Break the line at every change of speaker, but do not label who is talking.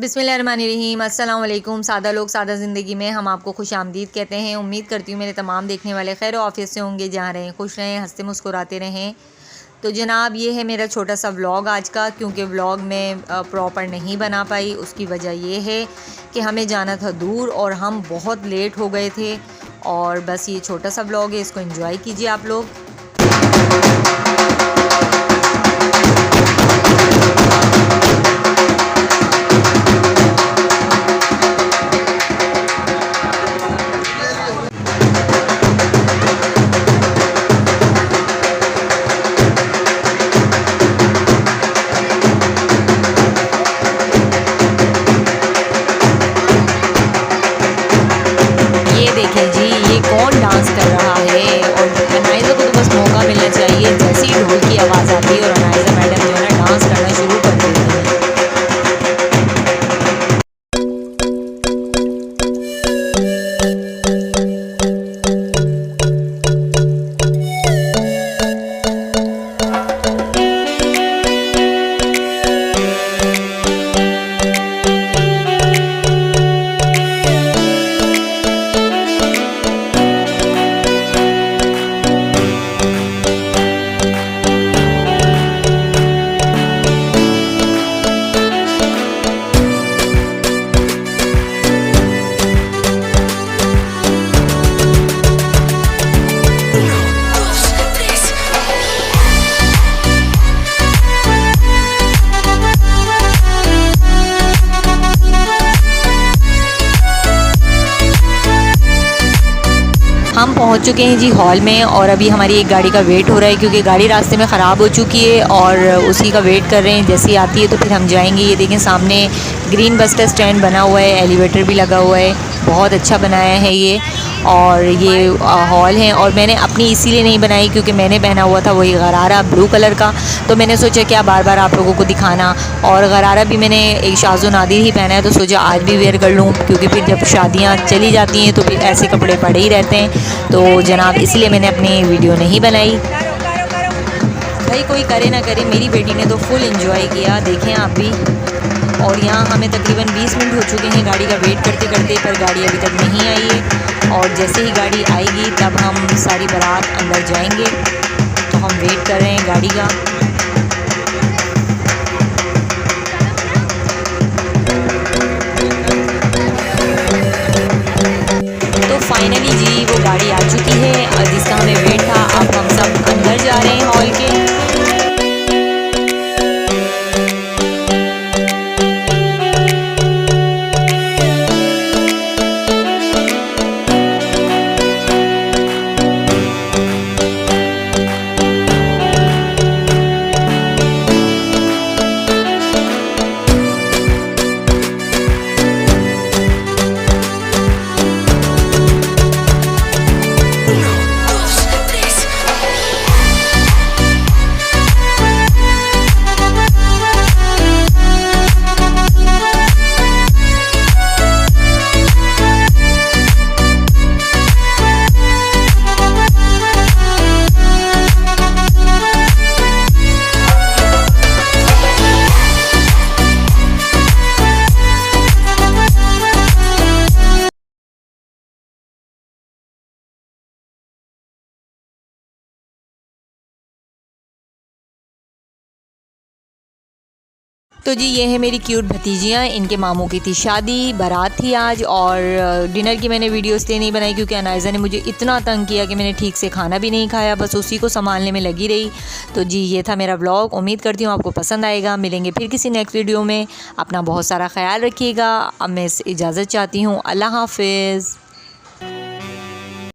बिस्मिल्लाहिर्रहमानिर्रहीम। अस्सलाम वालेकुम। सादा लोग सादा ज़िंदगी में हम आपको खुश आमदीद कहते हैं। उम्मीद करती हूँ मेरे तमाम देखने वाले खैर ऑफिस से होंगे, जहाँ रहें खुश रहें, हंसते मुस्कुराते रहें। तो जनाब, ये है मेरा छोटा सा व्लॉग आज का, क्योंकि व्लॉग में प्रॉपर नहीं बना पाई। उसकी वजह ये है कि हमें जाना था दूर और हम बहुत लेट हो गए थे। और बस ये छोटा सा व्लॉग है, इसको एंजॉय कीजिए आप लोग। ये देखें जी, ये कौन डांस कर रहा है। और अनाइज़ा को तो बस मौका मिलना चाहिए, जैसे ही ढोल की आवाज़ आती है और अनाइज़ा मैडम जो है ना डांस करना शुरू कर देती है। हम पहुंच चुके हैं जी हॉल में, और अभी हमारी एक गाड़ी का वेट हो रहा है, क्योंकि गाड़ी रास्ते में ख़राब हो चुकी है और उसी का वेट कर रहे हैं। जैसे ही आती है तो फिर हम जाएंगे। ये देखें सामने ग्रीन बस का स्टैंड बना हुआ है, एलिवेटर भी लगा हुआ है, बहुत अच्छा बनाया है ये। और ये हॉल है, और मैंने अपनी इसीलिए नहीं बनाई क्योंकि मैंने पहना हुआ था वही गरारा ब्लू कलर का। तो मैंने सोचा क्या बार बार आप लोगों को दिखाना, और गरारा भी मैंने एक शाज़ो नादिर ही पहना है, तो सोचा आज भी वेयर कर लूँ, क्योंकि फिर जब शादियाँ चली जाती हैं तो फिर ऐसे कपड़े पड़े ही रहते हैं। तो जनाब इसलिए मैंने अपनी वीडियो नहीं बनाई। भाई कोई करे ना करे, मेरी बेटी ने तो फुल एंजॉय किया, देखें आप भी। और यहाँ हमें तकरीबन 20 मिनट हो चुके हैं गाड़ी का वेट करते करते, पर गाड़ी अभी तक नहीं आई है। और जैसे ही गाड़ी आएगी तब हम सारी बारात अंदर जाएंगे। तो हम वेट कर रहे हैं गाड़ी का। तो फाइनली जी वो गाड़ी आ चुकी है, जिसका हमें वेट था। अब हम सब अंदर जा रहे हैं हॉल के। तो जी ये है मेरी क्यूट भतीजियाँ, इनके मामू की थी शादी, बारात थी आज। और डिनर की मैंने वीडियो इसलिए नहीं बनाई क्योंकि अनाइज़ा ने मुझे इतना तंग किया कि मैंने ठीक से खाना भी नहीं खाया, बस उसी को संभालने में लगी रही। तो जी ये था मेरा व्लॉग, उम्मीद करती हूँ आपको पसंद आएगा। मिलेंगे फिर किसी नेक्स्ट वीडियो में। अपना बहुत सारा ख्याल रखिएगा। अब मैं इजाज़त चाहती हूँ। अल्लाह हाफ़िज़।